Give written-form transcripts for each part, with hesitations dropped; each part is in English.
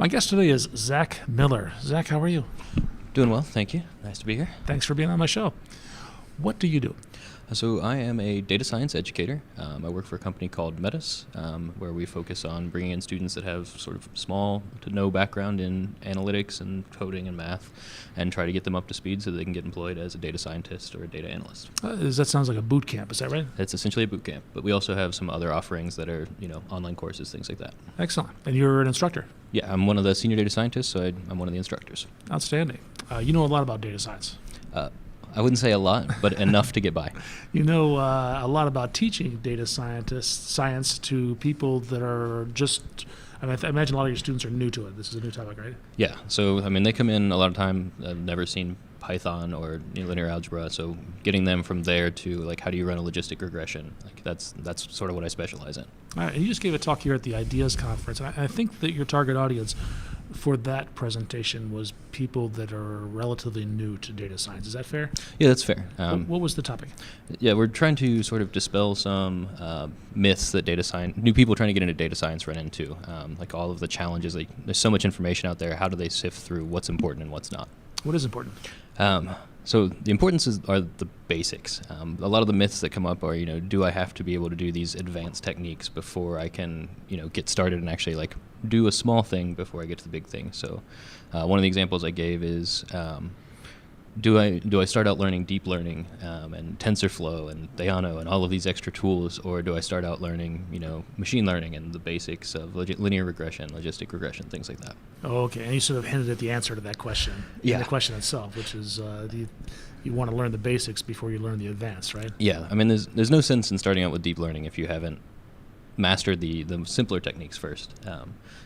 My guest today is Zach Miller. Zach, how are you? Doing well, thank you. Nice to be here. Thanks for being on my show. What do you do? So I am a data science educator. I work for a company called Metis, where we focus on bringing in students that have sort of small to no background in analytics and coding and math, and try to get them up to speed so they can get employed as a data scientist or a data analyst. That sounds like a boot camp. Is that right? It's essentially a boot camp, but we also have some other offerings that are, online courses, things like that. Excellent. And you're an instructor? Yeah, I'm one of the senior data scientists, so I'm one of the instructors. Outstanding. You know a lot about data science. I wouldn't say a lot, but enough to get by. You know a lot about teaching data science to people that are just, I imagine a lot of your students are new to it. This is a new topic, right? Yeah, so they come in a lot of time, I've never seen Python or linear algebra, so getting them from there to how do you run a logistic regression, that's sort of what I specialize in. All right, and you just gave a talk here at the Ideas Conference, and I think that your target audience for that presentation was people that are relatively new to data science. Is that fair? Yeah, that's fair. What was the topic? Yeah, we're trying to sort of dispel some myths that new people trying to get into data science run into, like all of the challenges. There's so much information out there. How do they sift through what's important and what's not? What is important? So the importances are the basics. A lot of the myths that come up are, do I have to be able to do these advanced techniques before I can, get started and actually do a small thing before I get to the big thing. So one of the examples I gave is, do I start out learning deep learning and TensorFlow and Theano and all of these extra tools, or do I start out learning, machine learning and the basics of linear regression, logistic regression, things like that? Oh, okay. And you sort of hinted at the answer to that question. Yeah. The question itself, which is you want to learn the basics before you learn the advanced, right? Yeah. There's no sense in starting out with deep learning if you haven't mastered the simpler techniques first.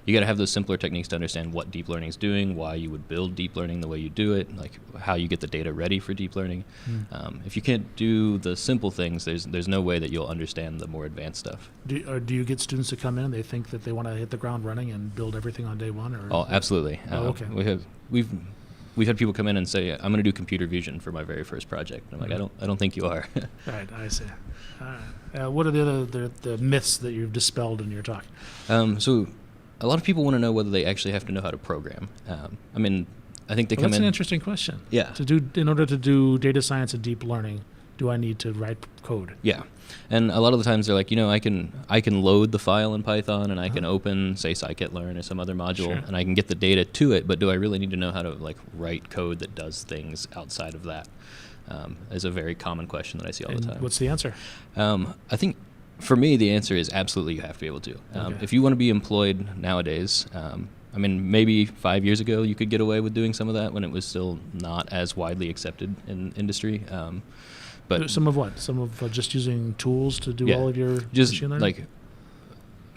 You got to have those simpler techniques to understand what deep learning is doing, why you would build deep learning the way you do it, how you get the data ready for deep learning. If you can't do the simple things, there's no way that you'll understand the more advanced stuff. Do you get students to come in and they think that they want to hit the ground running and build everything on day one? Or Oh, absolutely. Okay. We've had people come in and say, I'm going to do computer vision for my very first project. And I'm like, I don't think you are. Right, I see. What are the myths that you've dispelled in your talk? So a lot of people want to know whether they actually have to know how to program. I think they come in. That's an interesting question. Yeah. In order to do data science and deep learning, do I need to write code? Yeah. And a lot of the times they're like, I can load the file in Python and I can open, say, scikit-learn or some other module, and I can get the data to it, but do I really need to know how to write code that does things outside of that? Is a very common question that I see all the time. What's the answer? I think for me, the answer is absolutely you have to be able to. Okay. If you want to be employed nowadays, maybe 5 years ago you could get away with doing some of that when it was still not as widely accepted in industry. But some of what? Some of just using tools to do all of your machine learning?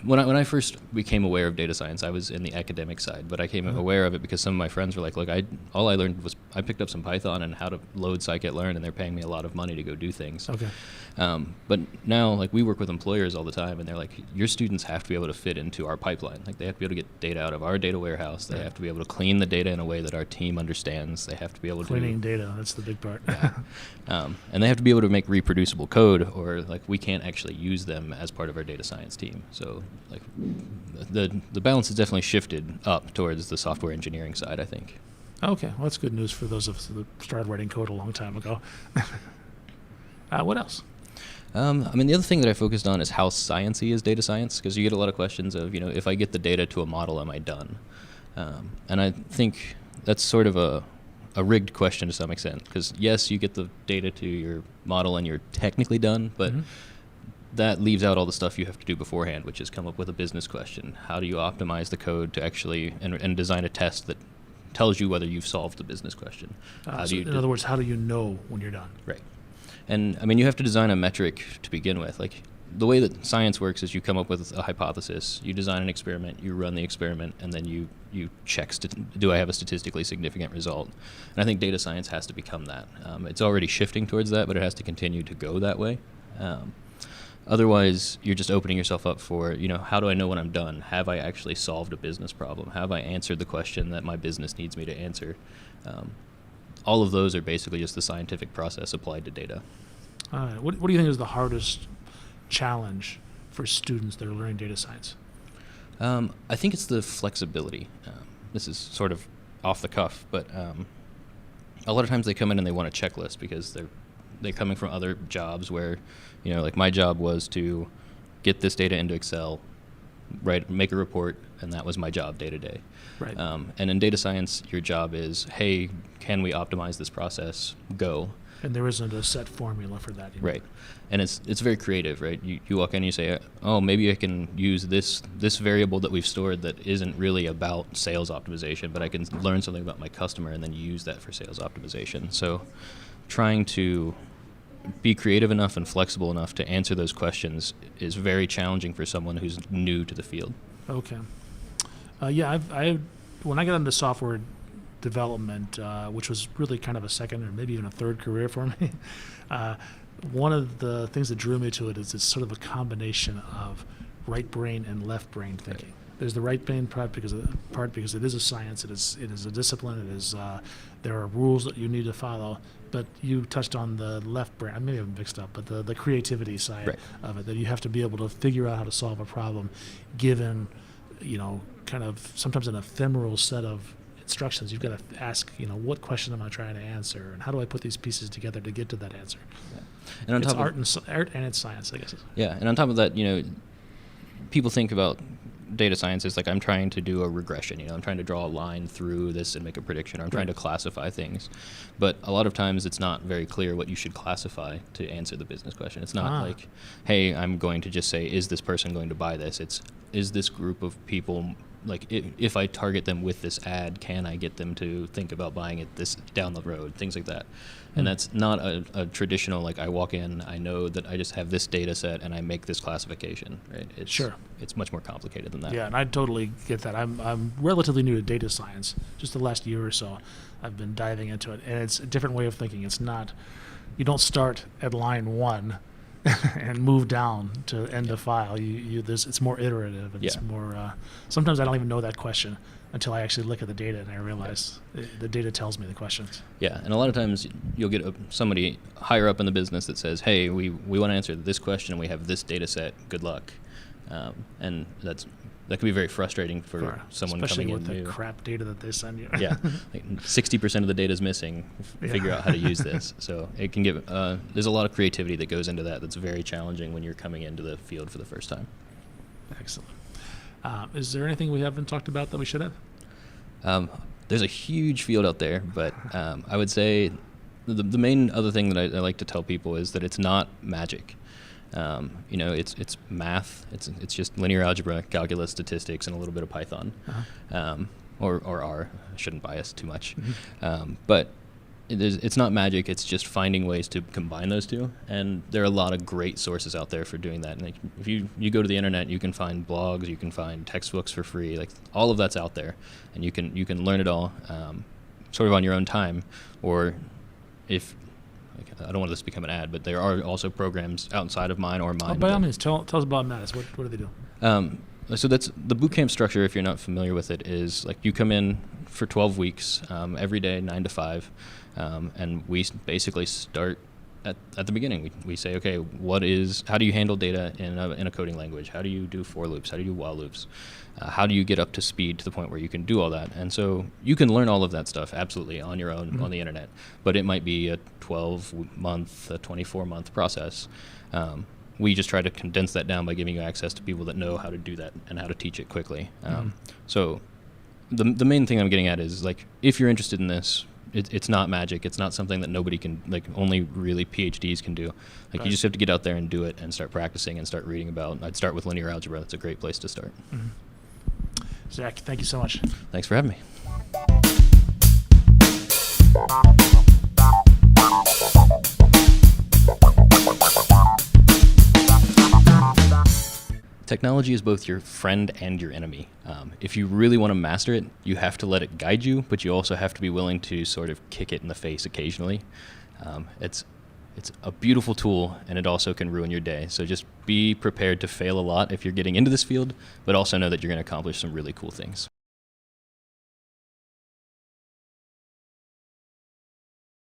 When I first became aware of data science, I was in the academic side, but I became aware of it because some of my friends were like, look, all I learned was I picked up some Python and how to load scikit-learn, and they're paying me a lot of money to go do things. Okay. But now, we work with employers all the time, and they're like, your students have to be able to fit into our pipeline. They have to be able to get data out of our data warehouse. They have to be able to clean the data in a way that our team understands. They have to be able to cleaning data. That's the big part. Yeah. And they have to be able to make reproducible code, or we can't actually use them as part of our data science team. So the balance has definitely shifted up towards the software engineering side, I think. Okay, well, that's good news for those of us that started writing code a long time ago. What else? The other thing that I focused on is how sciencey is data science, because you get a lot of questions of, if I get the data to a model, am I done? And I think that's sort of a rigged question to some extent, because yes, you get the data to your model and you're technically done, but that leaves out all the stuff you have to do beforehand, which is come up with a business question. How do you optimize the code to actually and design a test that tells you whether you've solved the business question? In other words, how do you know when you're done? Right. And you have to design a metric to begin with. The way that science works is you come up with a hypothesis, you design an experiment, you run the experiment, and then you check, do I have a statistically significant result? And I think data science has to become that. It's already shifting towards that, but it has to continue to go that way. Otherwise, you're just opening yourself up for, how do I know when I'm done? Have I actually solved a business problem? Have I answered the question that my business needs me to answer? All of those are basically just the scientific process applied to data. What do you think is the hardest challenge for students that are learning data science? I think it's the flexibility. this is sort of off the cuff, but a lot of times they come in and they want a checklist because they're coming from other jobs where, like my job was to get this data into Excel, make a report, and that was my job day to day. Right. And in data science, your job is, hey, can we optimize this process? Go. And there isn't a set formula for that. Right. And it's very creative, right? You walk in and you say, oh, maybe I can use this variable that we've stored that isn't really about sales optimization, but I can learn something about my customer and then use that for sales optimization. So trying to be creative enough and flexible enough to answer those questions is very challenging for someone who's new to the field. Okay. Yeah, when I got into software development, which was really kind of a second or maybe even a third career for me, one of the things that drew me to it is it's sort of a combination of right brain and left brain thinking. Right. There's the right brain part because it is a science, it is a discipline, it is there are rules that you need to follow. But you touched on the left brain. I may have mixed up, but the creativity side right. of it, that you have to be able to figure out how to solve a problem, given kind of sometimes an ephemeral set of instructions. You've got to ask, what question am I trying to answer, and how do I put these pieces together to get to that answer? Yeah. And on it's top art and it's science, I guess. Yeah, and on top of that, people think about data science is like I'm trying to do a regression. I'm trying to draw a line through this and make a prediction, or I'm trying to classify things. But a lot of times it's not very clear what you should classify to answer the business question. It's not like, hey, I'm going to just say, is this person going to buy this? It's, is this group of people, like if I target them with this ad, can I get them to think about buying it this down the road, things like that. And that's not a traditional, like I walk in, I know that I just have this data set and I make this classification, right? It's much more complicated than that. Yeah, and I totally get that. I'm relatively new to data science. Just the last year or so, I've been diving into it. And it's a different way of thinking. It's not, you don't start at line 1 and move down to end of file. It's more iterative. And it's more, sometimes I don't even know that question until I actually look at the data and I realize the data tells me the questions. Yeah, and a lot of times you'll get somebody higher up in the business that says, hey, we want to answer this question and we have this data set, good luck. And that can be very frustrating for someone especially coming in with new. the crap data that they send you. Yeah, like 60% of the data is missing. Figure out how to use this. So it can give, there's a lot of creativity that goes into that that's very challenging when you're coming into the field for the first time. Excellent. Is there anything we haven't talked about that we should have? There's a huge field out there, but I would say the main other thing that I like to tell people is that it's not magic. It's math. It's just linear algebra, calculus, statistics, and a little bit of Python, or R. I shouldn't bias too much, but it's not magic. It's just finding ways to combine those two, and there are a lot of great sources out there for doing that. And like, if you go to the internet, you can find blogs, you can find textbooks for free. Like all of that's out there, and you can learn it all, sort of on your own time, or if. I don't want this to become an ad, but there are also programs outside of mine or mine. By all means, tell us about Mattis. What do they do? So that's the boot camp structure. If you're not familiar with it, is like you come in for 12 weeks, every day, 9 to 5, and we basically start at the beginning. We say, okay, how do you handle data in a coding language? How do you do for loops? How do you do while loops? How do you get up to speed to the point where you can do all that? And so you can learn all of that stuff absolutely on your own on the internet, but it might be a 12-month, a 24-month process. We just try to condense that down by giving you access to people that know how to do that and how to teach it quickly. So the main thing I'm getting at is, like, if you're interested in this, it's not magic. It's not something that nobody can, like, only really PhDs can do. Like, you just have to get out there and do it and start practicing and start reading about. I'd start with linear algebra. That's a great place to start. Zach, thank you so much. Thanks for having me. Technology is both your friend and your enemy. If you really want to master it, you have to let it guide you, but you also have to be willing to sort of kick it in the face occasionally. It's a beautiful tool, and it also can ruin your day. So just be prepared to fail a lot if you're getting into this field, but also know that you're going to accomplish some really cool things.